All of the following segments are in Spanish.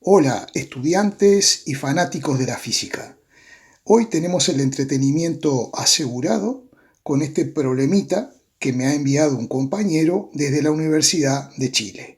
Hola, estudiantes y fanáticos de la física. Hoy tenemos el entretenimiento asegurado con este problemita que me ha enviado un compañero desde la Universidad de Chile.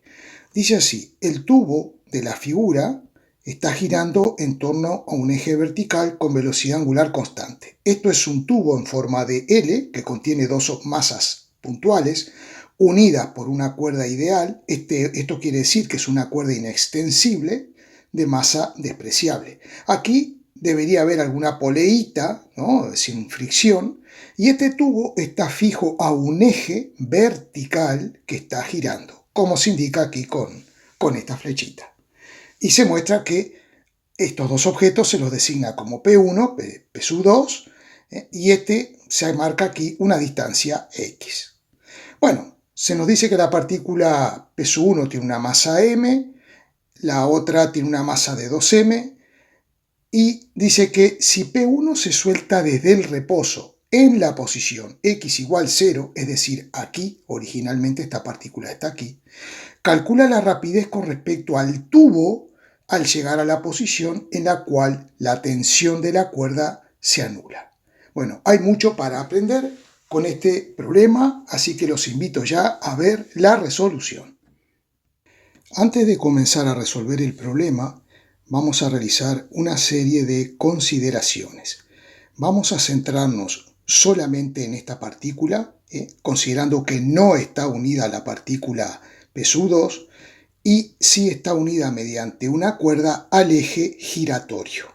Dice así: el tubo de la figura está girando en torno a un eje vertical con velocidad angular constante. Esto es un tubo en forma de L que contiene dos masas puntuales unidas por una cuerda ideal. Esto quiere decir que es una cuerda inextensible de masa despreciable. Aquí debería haber alguna poleíta, ¿no?, sin fricción, y este tubo está fijo a un eje vertical que está girando, como se indica aquí con esta flechita. Y se muestra que estos dos objetos se los designa como P1, P2, y se marca aquí una distancia X. Bueno, se nos dice que la partícula P1 tiene una masa m, la otra tiene una masa de 2m, y dice que si P1 se suelta desde el reposo en la posición x igual 0, es decir, aquí, originalmente esta partícula está aquí, calcula la rapidez con respecto al tubo al llegar a la posición en la cual la tensión de la cuerda se anula. Bueno, hay mucho para aprender con este problema, así que los invito ya a ver la resolución. Antes de comenzar a resolver el problema, vamos a realizar una serie de consideraciones. Vamos a centrarnos solamente en esta partícula, considerando que no está unida a la partícula P2 y sí está unida mediante una cuerda al eje giratorio.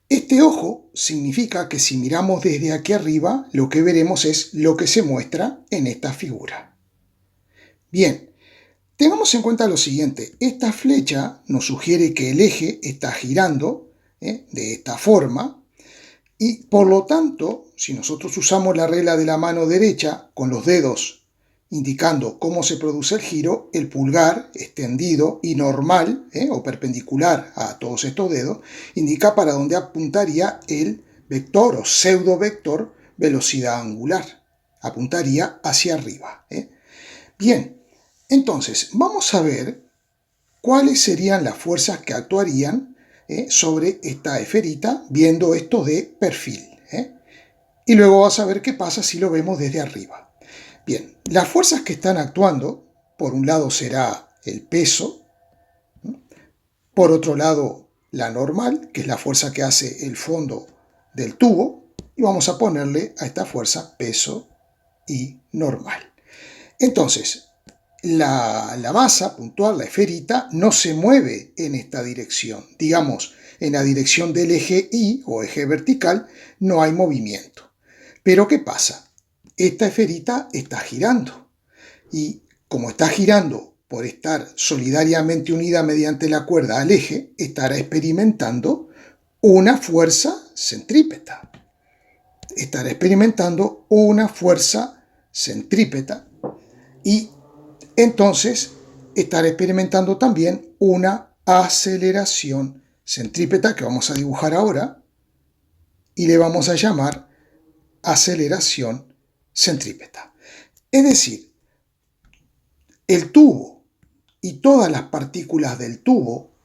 Este ojo significa que si miramos desde aquí arriba, lo que veremos es lo que se muestra en esta figura. Bien. Tengamos en cuenta lo siguiente: esta flecha nos sugiere que el eje está girando de esta forma, y por lo tanto, si nosotros usamos la regla de la mano derecha con los dedos indicando cómo se produce el giro, el pulgar extendido y normal o perpendicular a todos estos dedos indica para dónde apuntaría el vector o pseudo vector velocidad angular. Apuntaría hacia arriba. Bien. Entonces, vamos a ver cuáles serían las fuerzas que actuarían sobre esta esferita viendo esto de perfil. Y luego vas a ver qué pasa si lo vemos desde arriba. Bien, las fuerzas que están actuando, por un lado será el peso, por otro lado la normal, que es la fuerza que hace el fondo del tubo, y vamos a ponerle a esta fuerza peso y normal. Entonces, la masa puntual, la esferita, no se mueve en esta dirección. Digamos, en la dirección del eje Y o eje vertical no hay movimiento. Pero ¿qué pasa? Esta esferita está girando. Y como está girando por estar solidariamente unida mediante la cuerda al eje, estará experimentando una fuerza centrípeta. Estará experimentando una fuerza centrípeta y entonces estará experimentando también una aceleración centrípeta que vamos a dibujar ahora y le vamos a llamar aceleración centrípeta. Es decir, el tubo y todas las partículas del tubo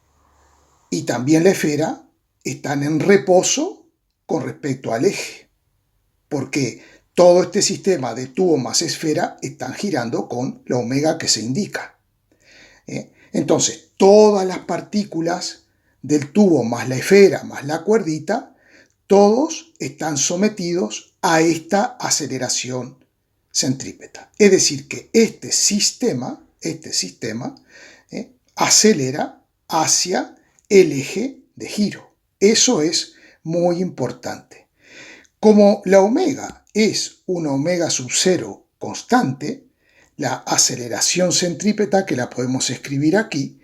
y también la esfera están en reposo con respecto al eje, porque todo este sistema de tubo más esfera están girando con la omega que se indica. Entonces, todas las partículas del tubo más la esfera más la cuerdita, todos están sometidos a esta aceleración centrípeta. Es decir, que este sistema acelera hacia el eje de giro. Eso es muy importante. Como la omega es una omega sub 0 constante, la aceleración centrípeta, que la podemos escribir aquí,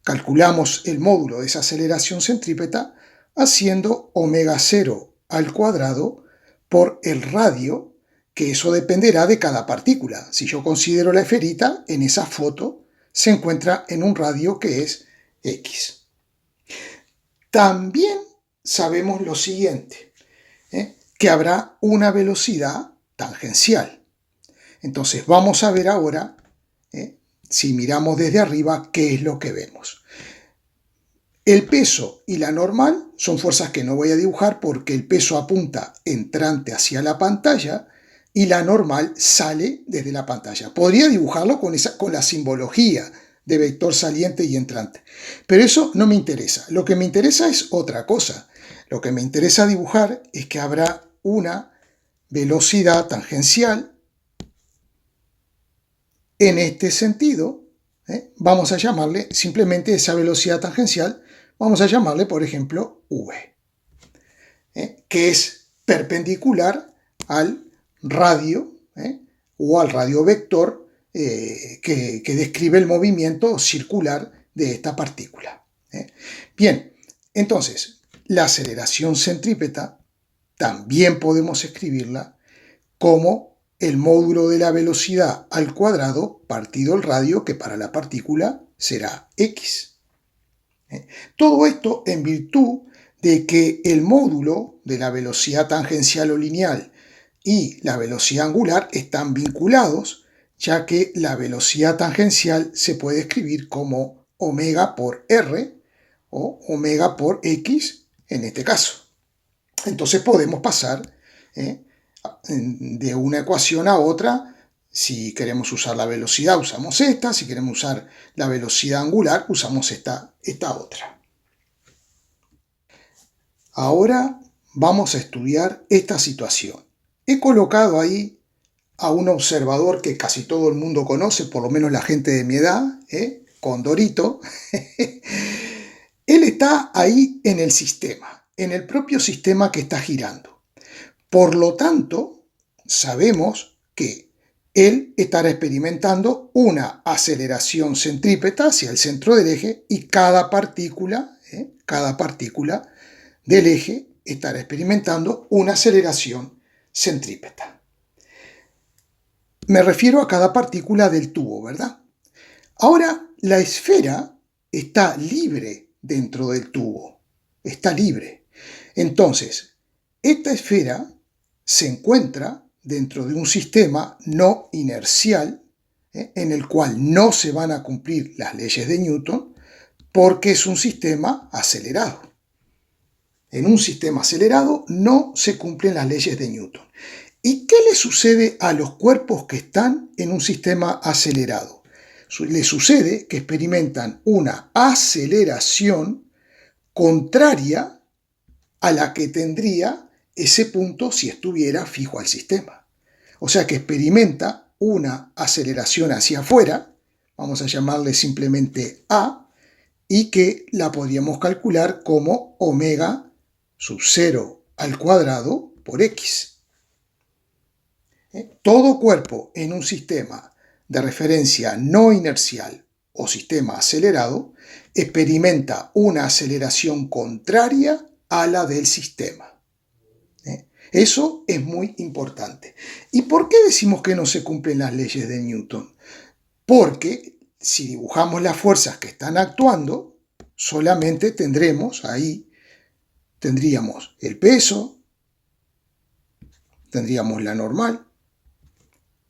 calculamos el módulo de esa aceleración centrípeta haciendo omega 0 al cuadrado por el radio, que eso dependerá de cada partícula. Si yo considero la esferita, en esa foto se encuentra en un radio que es X. También sabemos lo siguiente, que habrá una velocidad tangencial. Entonces vamos a ver ahora, si miramos desde arriba, qué es lo que vemos. El peso y la normal son fuerzas que no voy a dibujar porque el peso apunta entrante hacia la pantalla y la normal sale desde la pantalla. Podría dibujarlo con la simbología de vector saliente y entrante, pero eso no me interesa. Lo que me interesa es otra cosa. Lo que me interesa dibujar es que habrá una velocidad tangencial en este sentido. Vamos a llamarle simplemente esa velocidad tangencial. Vamos a llamarle, por ejemplo, V, que es perpendicular al radio o al radio vector que describe el movimiento circular de esta partícula. Bien, entonces, la aceleración centrípeta también podemos escribirla como el módulo de la velocidad al cuadrado partido el radio, que para la partícula será x. Todo esto en virtud de que el módulo de la velocidad tangencial o lineal y la velocidad angular están vinculados, ya que la velocidad tangencial se puede escribir como omega por r o omega por x en este caso. Entonces podemos pasar de una ecuación a otra. Si queremos usar la velocidad, usamos esta. Si queremos usar la velocidad angular, usamos esta otra. Ahora vamos a estudiar esta situación. He colocado ahí a un observador que casi todo el mundo conoce, por lo menos la gente de mi edad, Condorito. Él está ahí en el sistema, en el propio sistema que está girando. Por lo tanto, sabemos que él estará experimentando una aceleración centrípeta hacia el centro del eje y cada partícula del eje estará experimentando una aceleración centrípeta. Me refiero a cada partícula del tubo, ¿verdad? Ahora, la esfera está libre dentro del tubo, está libre. Entonces, esta esfera se encuentra dentro de un sistema no inercial, en el cual no se van a cumplir las leyes de Newton, porque es un sistema acelerado. En un sistema acelerado no se cumplen las leyes de Newton. ¿Y qué le sucede a los cuerpos que están en un sistema acelerado? Le sucede que experimentan una aceleración contraria a la que tendría ese punto si estuviera fijo al sistema. O sea que experimenta una aceleración hacia afuera, vamos a llamarle simplemente A, y que la podríamos calcular como omega sub 0 al cuadrado por x. Todo cuerpo en un sistema de referencia no inercial o sistema acelerado experimenta una aceleración contraria a la del sistema. Eso es muy importante. ¿Y por qué decimos que no se cumplen las leyes de Newton? Porque si dibujamos las fuerzas que están actuando, solamente tendríamos el peso, tendríamos la normal,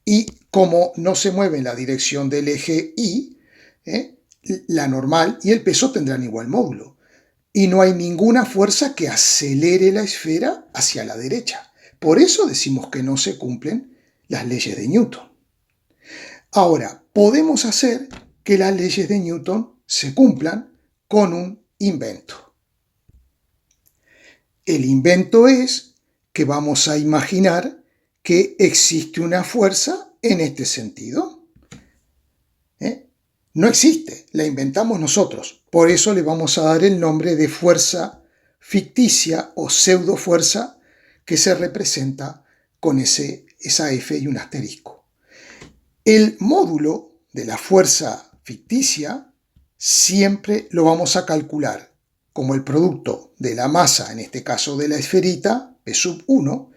y como no se mueve en la dirección del eje Y, la normal y el peso tendrán igual módulo. Y no hay ninguna fuerza que acelere la esfera hacia la derecha. Por eso decimos que no se cumplen las leyes de Newton. Ahora, podemos hacer que las leyes de Newton se cumplan con un invento. El invento es que vamos a imaginar que existe una fuerza en este sentido. No existe, la inventamos nosotros. Por eso le vamos a dar el nombre de fuerza ficticia o pseudofuerza que se representa con esa F y un asterisco. El módulo de la fuerza ficticia siempre lo vamos a calcular como el producto de la masa, en este caso de la esferita, P sub 1,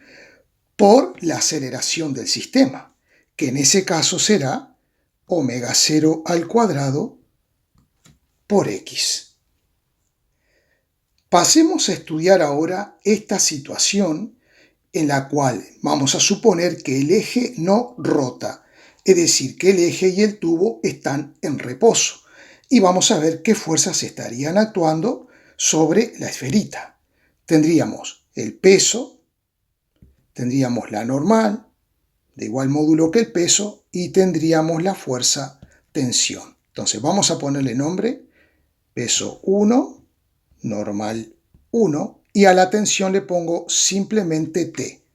por la aceleración del sistema, que en ese caso será omega 0 al cuadrado por x. Pasemos a estudiar ahora esta situación en la cual vamos a suponer que el eje no rota, es decir, que el eje y el tubo están en reposo, y vamos a ver qué fuerzas estarían actuando sobre la esferita. Tendríamos el peso, tendríamos la normal, de igual módulo que el peso, y tendríamos la fuerza tensión. Entonces vamos a ponerle nombre, peso 1, normal 1, y a la tensión le pongo simplemente T.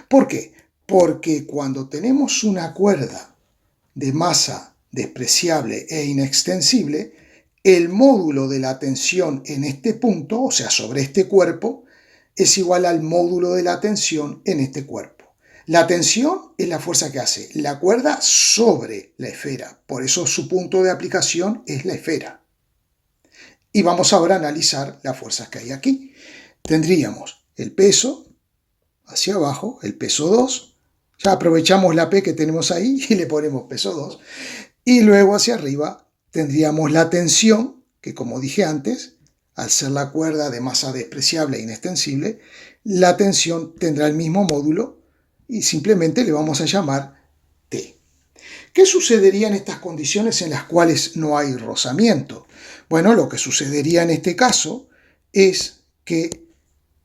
¿Por qué? Porque cuando tenemos una cuerda de masa despreciable e inextensible, el módulo de la tensión en este punto, o sea, sobre este cuerpo, es igual al módulo de la tensión en este cuerpo. La tensión es la fuerza que hace la cuerda sobre la esfera, por eso su punto de aplicación es la esfera. Y vamos ahora a analizar las fuerzas que hay aquí. Tendríamos el peso hacia abajo, el peso 2, ya aprovechamos la P que tenemos ahí y le ponemos peso 2, y luego hacia arriba tendríamos la tensión, que como dije antes, al ser la cuerda de masa despreciable e inextensible, la tensión tendrá el mismo módulo y simplemente le vamos a llamar T. ¿Qué sucedería en estas condiciones en las cuales no hay rozamiento? Bueno, lo que sucedería en este caso es que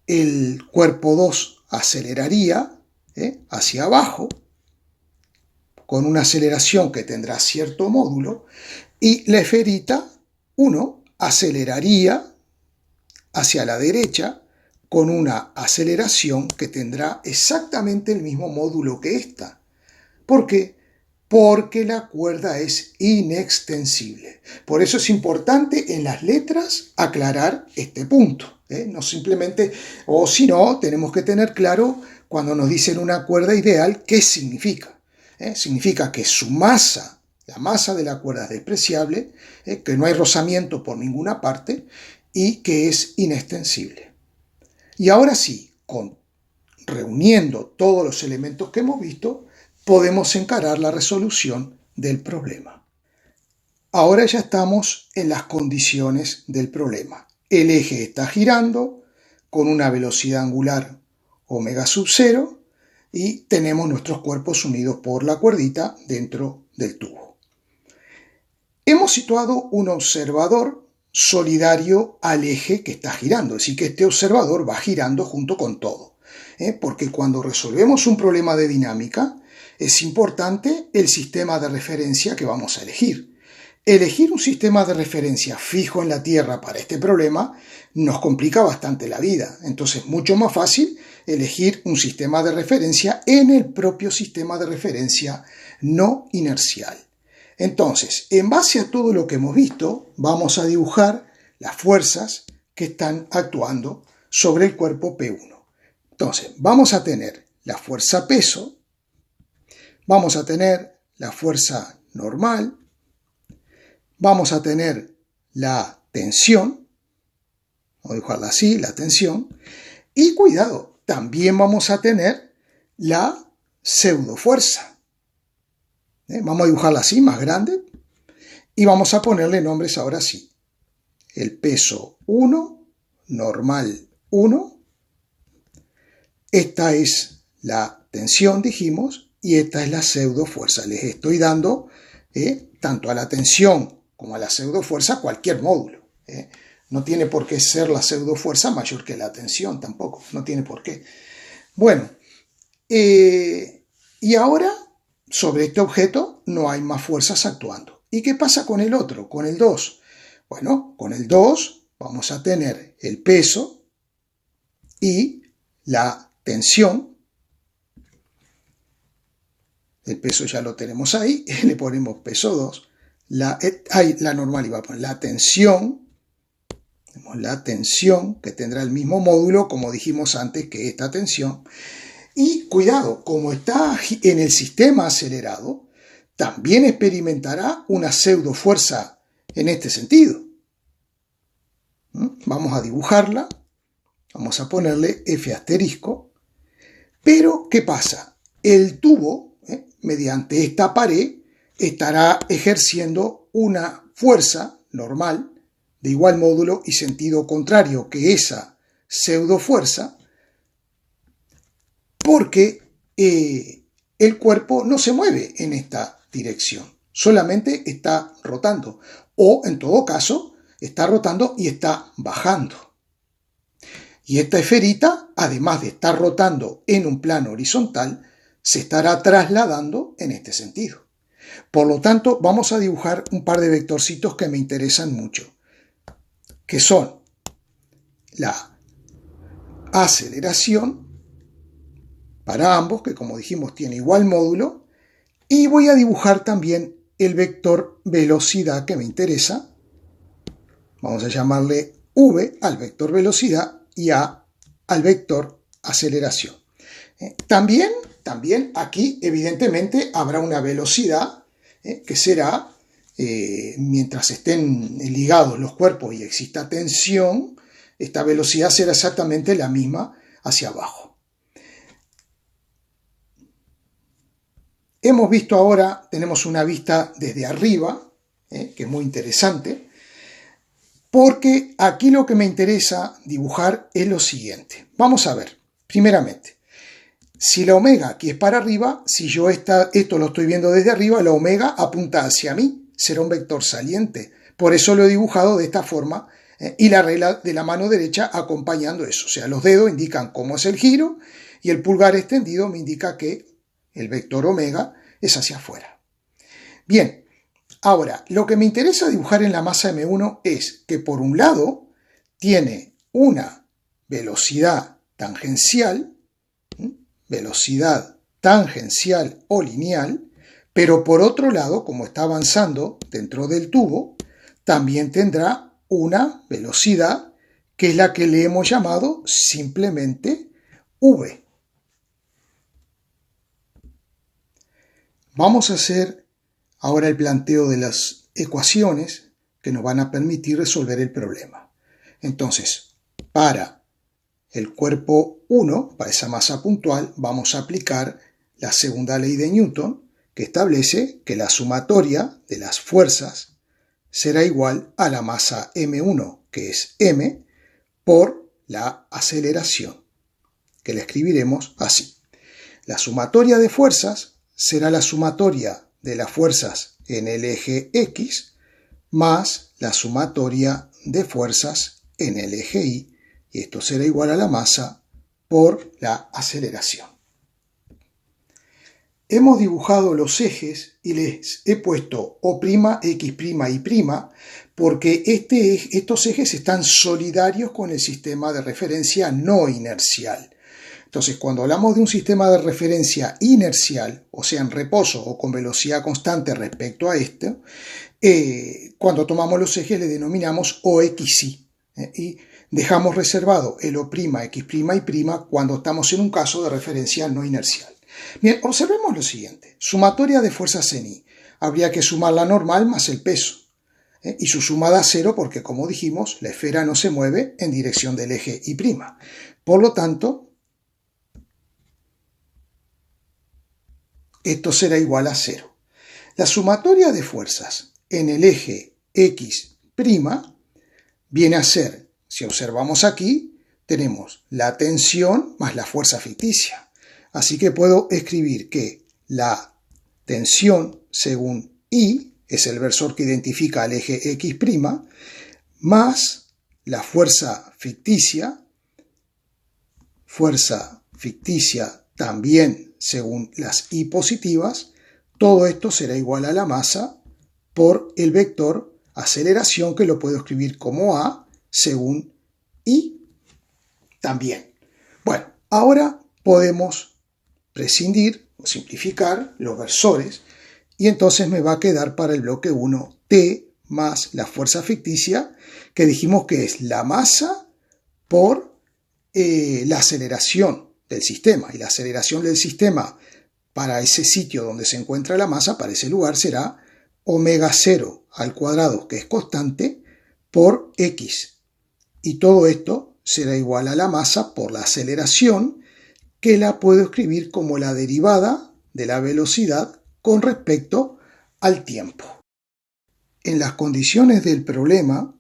el cuerpo 2 aceleraría hacia abajo con una aceleración que tendrá cierto módulo y la esferita 1 aceleraría hacia la derecha con una aceleración que tendrá exactamente el mismo módulo que esta. ¿Por qué? Porque la cuerda es inextensible. Por eso es importante en las letras aclarar este punto. No simplemente, o si no, tenemos que tener claro cuando nos dicen una cuerda ideal, ¿qué significa? Significa que su masa, la masa de la cuerda es despreciable, que no hay rozamiento por ninguna parte y que es inextensible. Y ahora sí, reuniendo todos los elementos que hemos visto, podemos encarar la resolución del problema. Ahora ya estamos en las condiciones del problema. El eje está girando con una velocidad angular omega sub 0 y tenemos nuestros cuerpos unidos por la cuerdita dentro del tubo. Hemos situado un observador solidario al eje que está girando, es decir, que este observador va girando junto con todo. Porque cuando resolvemos un problema de dinámica, es importante el sistema de referencia que vamos a elegir. Elegir un sistema de referencia fijo en la Tierra para este problema nos complica bastante la vida. Entonces es mucho más fácil elegir un sistema de referencia en el propio sistema de referencia no inercial. Entonces, en base a todo lo que hemos visto, vamos a dibujar las fuerzas que están actuando sobre el cuerpo P1. Entonces, vamos a tener la fuerza peso, vamos a tener la fuerza normal, vamos a tener la tensión, vamos a dibujarla así, la tensión, y cuidado, también vamos a tener la pseudofuerza. Vamos a dibujarla así, más grande, y vamos a ponerle nombres ahora sí. El peso 1, normal 1, esta es la tensión, dijimos, y esta es la pseudofuerza. Les estoy dando tanto a la tensión como a la pseudofuerza cualquier módulo. No tiene por qué ser la pseudofuerza mayor que la tensión tampoco, no tiene por qué. Bueno, y ahora sobre este objeto no hay más fuerzas actuando. ¿Y qué pasa con el otro, con el 2? Bueno, con el 2 vamos a tener el peso y la tensión. El peso ya lo tenemos ahí, le ponemos peso 2. La normal iba a poner la tensión. Tenemos la tensión que tendrá el mismo módulo, como dijimos antes, que esta tensión. Y cuidado, como está en el sistema acelerado, también experimentará una pseudofuerza en este sentido. Vamos a dibujarla, vamos a ponerle F asterisco. Pero, ¿qué pasa? El tubo, mediante esta pared, estará ejerciendo una fuerza normal de igual módulo y sentido contrario que esa pseudofuerza, porque el cuerpo no se mueve en esta dirección, solamente está rotando. O, en todo caso, está rotando y está bajando. Y esta esferita, además de estar rotando en un plano horizontal, se estará trasladando en este sentido. Por lo tanto, vamos a dibujar un par de vectorcitos que me interesan mucho, que son la aceleración para ambos, que como dijimos tiene igual módulo, y voy a dibujar también el vector velocidad que me interesa. Vamos a llamarle v al vector velocidad y a al vector aceleración. También aquí evidentemente habrá una velocidad que será, mientras estén ligados los cuerpos y exista tensión, esta velocidad será exactamente la misma hacia abajo. Hemos visto ahora, tenemos una vista desde arriba, que es muy interesante, porque aquí lo que me interesa dibujar es lo siguiente. Vamos a ver, primeramente, si la omega aquí es para arriba, si yo esto lo estoy viendo desde arriba, la omega apunta hacia mí, será un vector saliente. Por eso lo he dibujado de esta forma y la regla de la mano derecha acompañando eso. O sea, los dedos indican cómo es el giro y el pulgar extendido me indica que el vector omega es hacia afuera. Bien, ahora, lo que me interesa dibujar en la masa M1 es que por un lado tiene una velocidad tangencial o lineal, pero por otro lado, como está avanzando dentro del tubo, también tendrá una velocidad que es la que le hemos llamado simplemente v. Vamos a hacer ahora el planteo de las ecuaciones que nos van a permitir resolver el problema. Entonces, para el cuerpo 1, para esa masa puntual, vamos a aplicar la segunda ley de Newton, que establece que la sumatoria de las fuerzas será igual a la masa M1, que es m, por la aceleración, que la escribiremos así. La sumatoria de fuerzas será la sumatoria de las fuerzas en el eje X más la sumatoria de fuerzas en el eje Y, y esto será igual a la masa por la aceleración. Hemos dibujado los ejes y les he puesto O', X', Y', porque estos ejes están solidarios con el sistema de referencia no inercial. Entonces, cuando hablamos de un sistema de referencia inercial, o sea, en reposo o con velocidad constante respecto a esto, cuando tomamos los ejes le denominamos OXY. Y dejamos reservado el O', X', Y' cuando estamos en un caso de referencia no inercial. Bien, observemos lo siguiente. Sumatoria de fuerzas en Y. Habría que sumar la normal más el peso. Y su suma da 0 porque, como dijimos, la esfera no se mueve en dirección del eje Y'. Por lo tanto, esto será igual a 0. La sumatoria de fuerzas en el eje X' viene a ser, si observamos aquí, tenemos la tensión más la fuerza ficticia. Así que puedo escribir que la tensión según I es el versor que identifica al eje X', más la fuerza ficticia también según las I positivas, todo esto será igual a la masa por el vector aceleración, que lo puedo escribir como A según I también. Bueno, ahora podemos prescindir o simplificar los versores y entonces me va a quedar para el bloque 1 T más la fuerza ficticia, que dijimos que es la masa por la aceleración del sistema, y la aceleración del sistema para ese sitio donde se encuentra la masa, para ese lugar, será omega 0 al cuadrado, que es constante, por x. Y todo esto será igual a la masa por la aceleración, que la puedo escribir como la derivada de la velocidad con respecto al tiempo. En las condiciones del problema,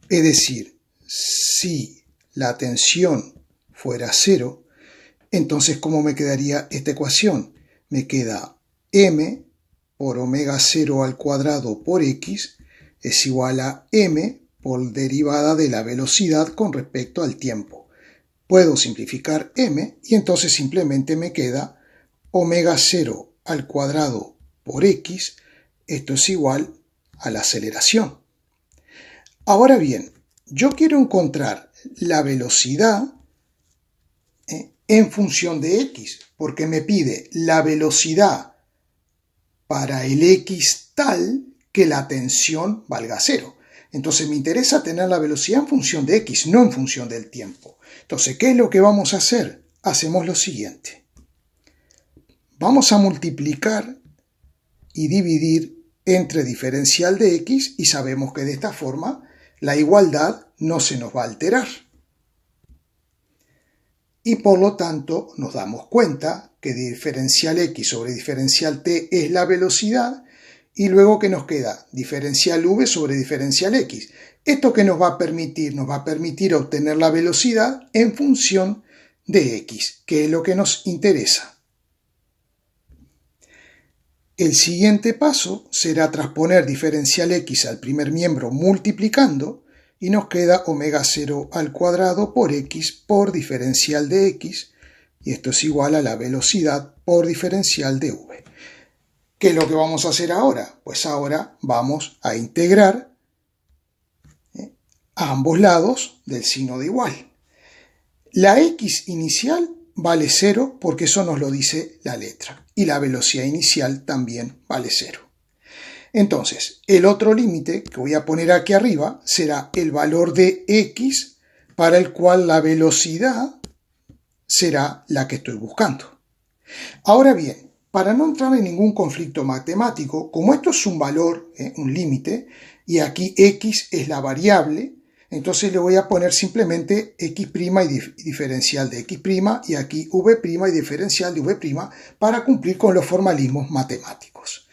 es decir, si la tensión fuera 0, entonces, ¿cómo me quedaría esta ecuación? Me queda m por omega 0 al cuadrado por x es igual a m por derivada de la velocidad con respecto al tiempo. Puedo simplificar m y entonces simplemente me queda omega 0 al cuadrado por x. Esto es igual a la aceleración. Ahora bien, yo quiero encontrar la velocidad en función de x, porque me pide la velocidad para el x tal que la tensión valga 0. Entonces me interesa tener la velocidad en función de x, no en función del tiempo. Entonces, ¿qué es lo que vamos a hacer? Hacemos lo siguiente. Vamos a multiplicar y dividir entre diferencial de x y sabemos que de esta forma la igualdad no se nos va a alterar. Y por lo tanto nos damos cuenta que diferencial x sobre diferencial t es la velocidad y luego que nos queda diferencial v sobre diferencial x. ¿Esto qué nos va a permitir? Nos va a permitir obtener la velocidad en función de x, que es lo que nos interesa. El siguiente paso será transponer diferencial x al primer miembro multiplicando y nos queda omega 0 al cuadrado por x por diferencial de x, y esto es igual a la velocidad por diferencial de v. ¿Qué es lo que vamos a hacer ahora? Pues ahora vamos a integrar a ambos lados del signo de igual. La x inicial vale 0 porque eso nos lo dice la letra, y la velocidad inicial también vale 0. Entonces, el otro límite que voy a poner aquí arriba será el valor de x para el cual la velocidad será la que estoy buscando. Ahora bien, para no entrar en ningún conflicto matemático, como esto es un valor, un límite, y aquí x es la variable, entonces le voy a poner simplemente x' y diferencial de x', y aquí v' y diferencial de v' para cumplir con los formalismos matemáticos.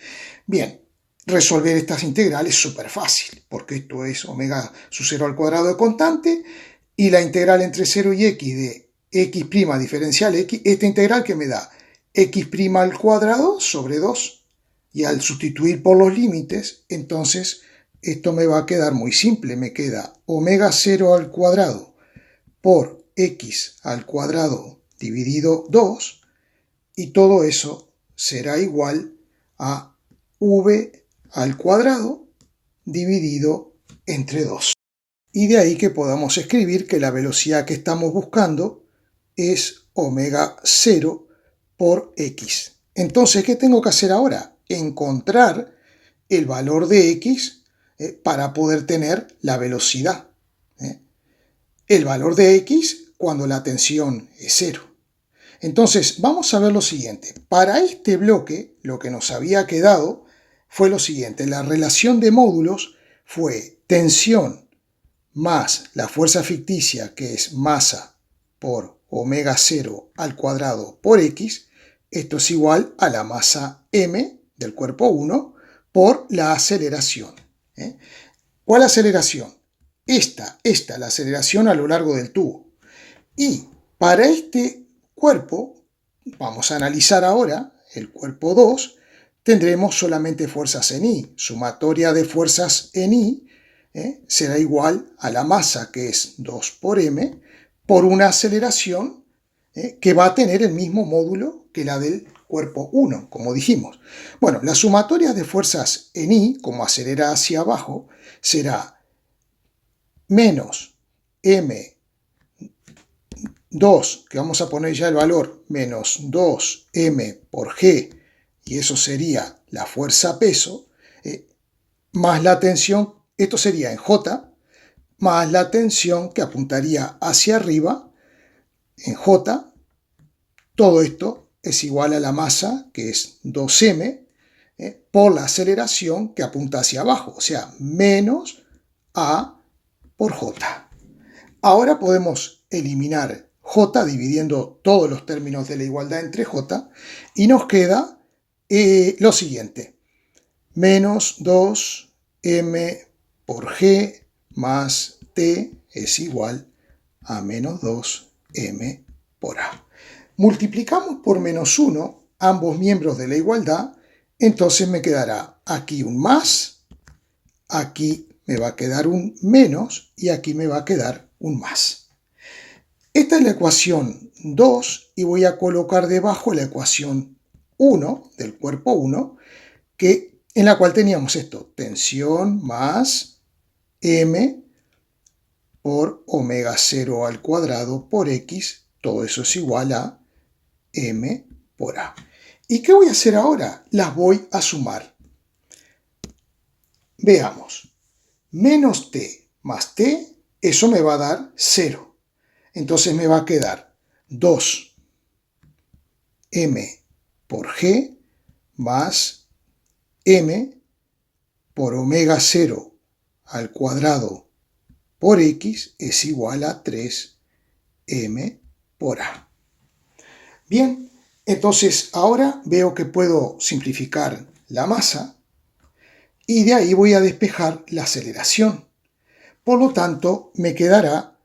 Bien. Resolver estas integrales es súper fácil, porque esto es omega sub 0 al cuadrado de constante, y la integral entre 0 y x de x' diferencial x, esta integral que me da x' al cuadrado sobre 2, y al sustituir por los límites, entonces esto me va a quedar muy simple, me queda omega 0 al cuadrado por x al cuadrado dividido 2, y todo eso será igual a v al cuadrado dividido entre 2. Y de ahí que podamos escribir que la velocidad que estamos buscando es omega 0 por x. Entonces, ¿qué tengo que hacer ahora? Encontrar el valor de x para poder tener la velocidad. El valor de x cuando la tensión es 0. Entonces, vamos a ver lo siguiente. Para este bloque, lo que nos había quedado fue lo siguiente. La relación de módulos fue tensión más la fuerza ficticia, que es masa por omega 0 al cuadrado por x. Esto es igual a la masa m del cuerpo 1 por la aceleración. ¿Cuál aceleración? Esta, la aceleración a lo largo del tubo. Y para este cuerpo, vamos a analizar ahora el cuerpo 2, tendremos solamente fuerzas en I. Sumatoria de fuerzas en I será igual a la masa, que es 2 por m, por una aceleración que va a tener el mismo módulo que la del cuerpo 1, como dijimos. Bueno, la sumatoria de fuerzas en I, como acelera hacia abajo, será menos m2, que vamos a poner ya el valor, menos 2m por g, y eso sería la fuerza peso, más la tensión, esto sería en J, más la tensión que apuntaría hacia arriba, en J, todo esto es igual a la masa, que es 2m, por la aceleración que apunta hacia abajo, o sea, menos A por J. Ahora podemos eliminar J dividiendo todos los términos de la igualdad entre J, y nos queda lo siguiente, menos 2m por g más t es igual a menos 2m por a. Multiplicamos por menos 1 ambos miembros de la igualdad, entonces me quedará aquí un más, aquí me va a quedar un menos y aquí me va a quedar un más. Esta es la ecuación 2 y voy a colocar debajo la ecuación 1 del cuerpo 1, en la cual teníamos esto, tensión más m por omega 0 al cuadrado por x, todo eso es igual a m por a. ¿Y qué voy a hacer ahora? Las voy a sumar. Veamos. Menos t más t, eso me va a dar 0. Entonces me va a quedar 2m por g más m por omega 0 al cuadrado por x es igual a 3m por a. Bien, entonces ahora veo que puedo simplificar la masa y de ahí voy a despejar la aceleración. Por lo tanto, me quedará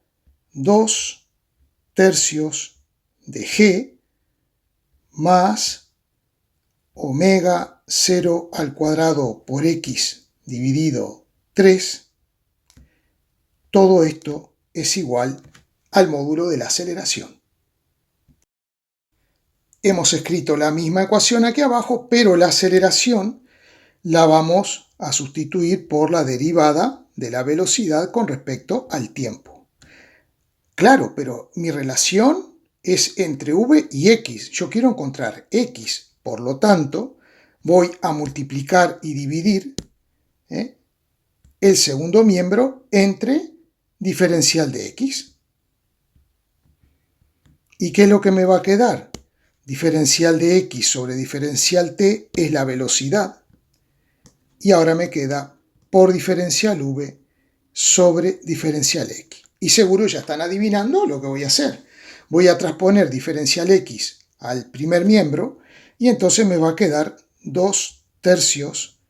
2 tercios de g más omega 0 al cuadrado por x dividido 3. Todo esto es igual al módulo de la aceleración. Hemos escrito la misma ecuación aquí abajo, pero la aceleración la vamos a sustituir por la derivada de la velocidad con respecto al tiempo. Claro, pero mi relación es entre v y x. Yo quiero encontrar x, por lo tanto, voy a multiplicar y dividir el segundo miembro entre diferencial de x. ¿Y qué es lo que me va a quedar? Diferencial de x sobre diferencial t es la velocidad. Y ahora me queda por diferencial v sobre diferencial x. Y seguro ya están adivinando lo que voy a hacer. Voy a transponer diferencial x al primer miembro y entonces me va a quedar 2 tercios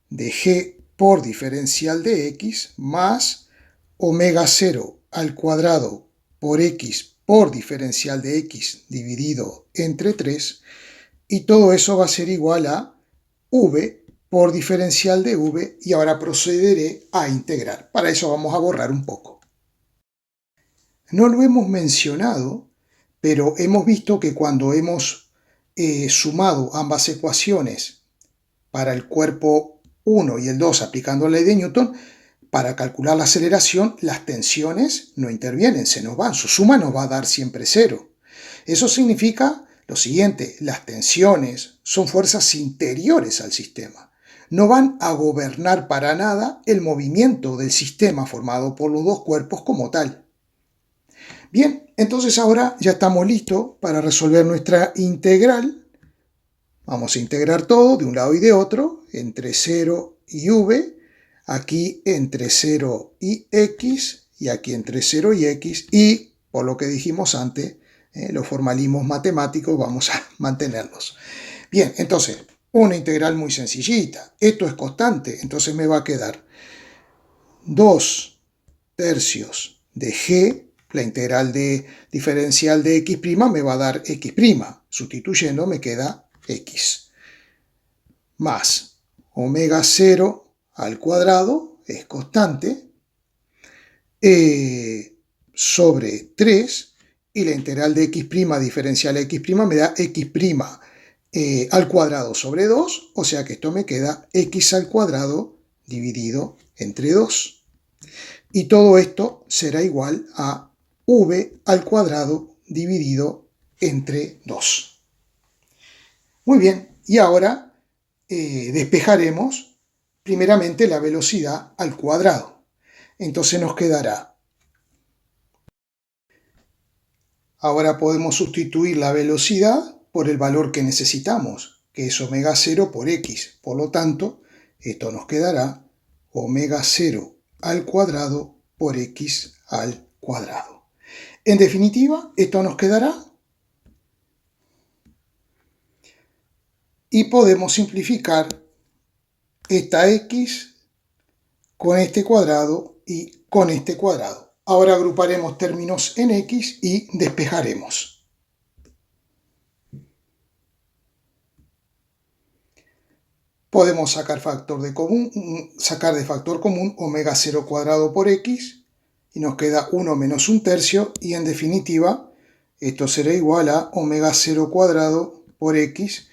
de g por diferencial de x más omega 0 al cuadrado por x por diferencial de x dividido entre 3, y todo eso va a ser igual a v por diferencial de v, y ahora procederé a integrar. Para eso vamos a borrar un poco. No lo hemos mencionado, pero hemos visto que cuando hemos sumado ambas ecuaciones para el cuerpo 1 y el 2 aplicando la ley de Newton, para calcular la aceleración, las tensiones no intervienen, se nos van. Su suma nos va a dar siempre 0. Eso significa lo siguiente: las tensiones son fuerzas interiores al sistema. No van a gobernar para nada el movimiento del sistema formado por los dos cuerpos como tal. Bien, entonces ahora ya estamos listos para resolver nuestra integral. Vamos a integrar todo de un lado y de otro, entre 0 y v, aquí entre 0 y x, y aquí entre 0 y x, y por lo que dijimos antes, los formalismos matemáticos vamos a mantenerlos. Bien, entonces, una integral muy sencillita. Esto es constante, entonces me va a quedar 2 tercios de g, la integral de diferencial de x' me va a dar x', sustituyendo me queda x, más omega 0 al cuadrado, es constante, sobre 3, y la integral de x' diferencial de x' me da x' al cuadrado sobre 2, o sea que esto me queda x al cuadrado dividido entre 2. Y todo esto será igual a v al cuadrado dividido entre 2. Muy bien, y ahora despejaremos primeramente la velocidad al cuadrado. Entonces nos quedará, ahora podemos sustituir la velocidad por el valor que necesitamos, que es omega 0 por x. Por lo tanto, esto nos quedará omega 0 al cuadrado por x al cuadrado. En definitiva, esto nos quedará, y podemos simplificar esta x con este cuadrado y con este cuadrado. Ahora agruparemos términos en x y despejaremos. podemos sacar de factor común omega 0 cuadrado por x, y nos queda 1 menos 1/3, y en definitiva esto será igual a omega 0 cuadrado por x,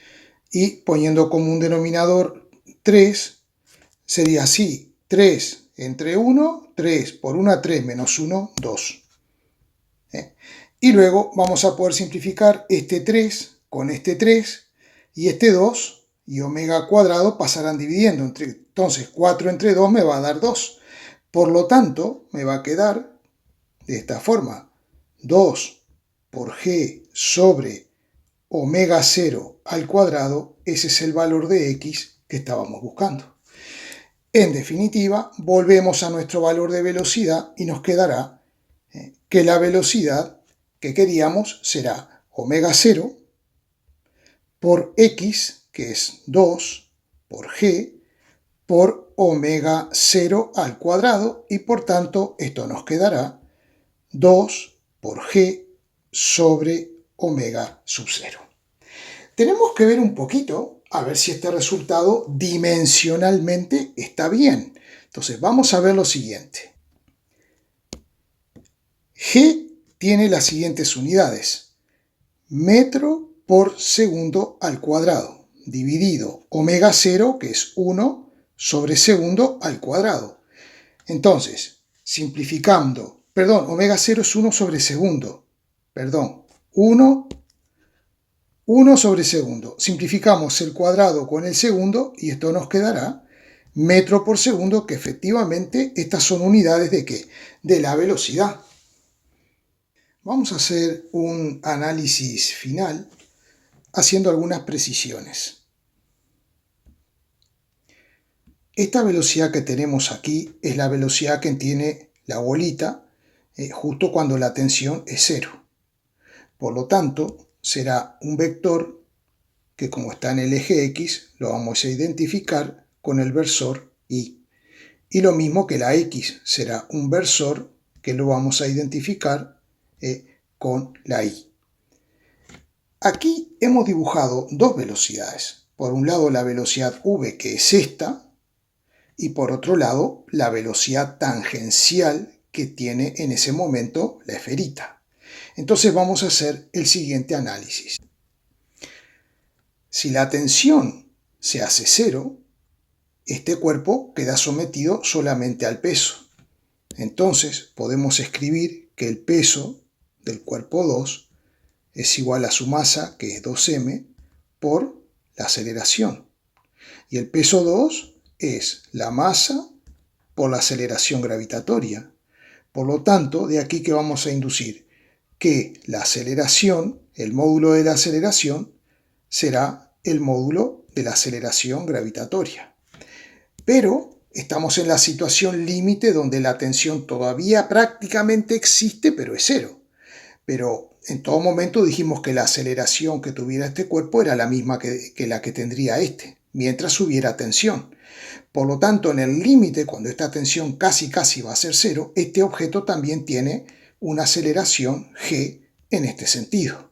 y poniendo como un denominador 3, sería así: 3 entre 1, 3 por 1, 3 menos 1, 2. Y luego vamos a poder simplificar este 3 con este 3, y este 2 y omega cuadrado pasarán dividiendo. Entonces 4 entre 2 me va a dar 2. Por lo tanto, me va a quedar de esta forma: 2 por g sobre omega 0 al cuadrado. Ese es el valor de x que estábamos buscando. En definitiva, volvemos a nuestro valor de velocidad y nos quedará que la velocidad que queríamos será omega 0 por x, que es 2 por g, por omega 0 al cuadrado, y por tanto esto nos quedará 2 por g sobre omega sub 0. Tenemos que ver un poquito a ver si este resultado dimensionalmente está bien. Entonces vamos a ver lo siguiente. G tiene las siguientes unidades: metro por segundo al cuadrado, dividido omega 0, que es 1 sobre segundo al cuadrado. Entonces, simplificando, omega 0 es 1 sobre segundo, 1 sobre segundo. Simplificamos el cuadrado con el segundo y esto nos quedará metro por segundo, que efectivamente estas son unidades ¿de qué? De la velocidad. Vamos a hacer un análisis final haciendo algunas precisiones. Esta velocidad que tenemos aquí es la velocidad que tiene la bolita justo cuando la tensión es 0. Por lo tanto, será un vector que, como está en el eje X, lo vamos a identificar con el versor Y. Y lo mismo que la X será un versor que lo vamos a identificar con la Y. Aquí hemos dibujado dos velocidades. Por un lado la velocidad v, que es esta, y por otro lado la velocidad tangencial que tiene en ese momento la esferita. Entonces vamos a hacer el siguiente análisis. Si la tensión se hace 0, este cuerpo queda sometido solamente al peso. Entonces podemos escribir que el peso del cuerpo 2 es igual a su masa, que es 2m, por la aceleración. Y el peso 2 es la masa por la aceleración gravitatoria. Por lo tanto, de aquí que vamos a inducir que la aceleración, el módulo de la aceleración, será el módulo de la aceleración gravitatoria. Pero estamos en la situación límite donde la tensión todavía prácticamente existe, pero es 0. Pero en todo momento dijimos que la aceleración que tuviera este cuerpo era la misma que la que tendría este, mientras hubiera tensión. Por lo tanto, en el límite, cuando esta tensión casi va a ser 0, este objeto también tiene una aceleración g en este sentido.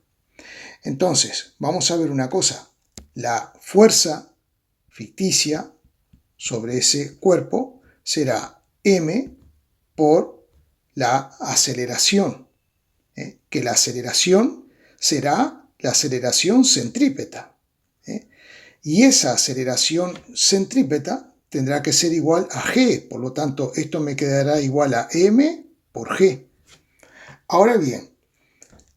Entonces, vamos a ver una cosa. La fuerza ficticia sobre ese cuerpo será m por la aceleración, que la aceleración será la aceleración centrípeta. Y esa aceleración centrípeta tendrá que ser igual a g, por lo tanto esto me quedará igual a m por g. Ahora bien,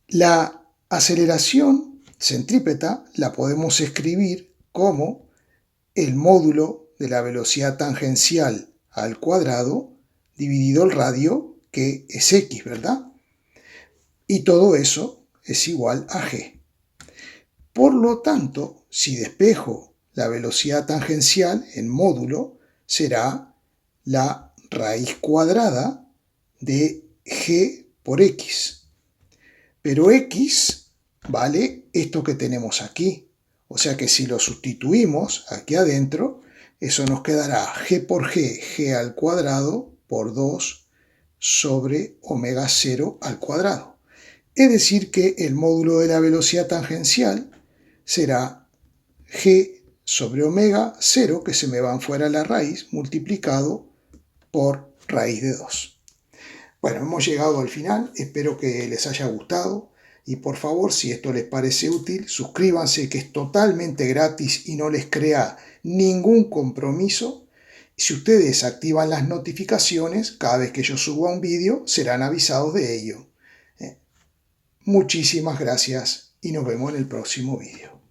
la aceleración centrípeta la podemos escribir como el módulo de la velocidad tangencial al cuadrado dividido el radio, que es x, ¿verdad? Y todo eso es igual a g. Por lo tanto, si despejo la velocidad tangencial en módulo, será la raíz cuadrada de g por x. Pero x vale esto que tenemos aquí. O sea que si lo sustituimos aquí adentro, eso nos quedará g por g al cuadrado por 2 sobre omega 0 al cuadrado. Es decir que el módulo de la velocidad tangencial será g sobre omega 0, que se me van fuera la raíz, multiplicado por raíz de 2. Bueno, hemos llegado al final, espero que les haya gustado y por favor, si esto les parece útil, suscríbanse, que es totalmente gratis y no les crea ningún compromiso. Si ustedes activan las notificaciones, cada vez que yo suba un vídeo serán avisados de ello. Muchísimas gracias y nos vemos en el próximo vídeo.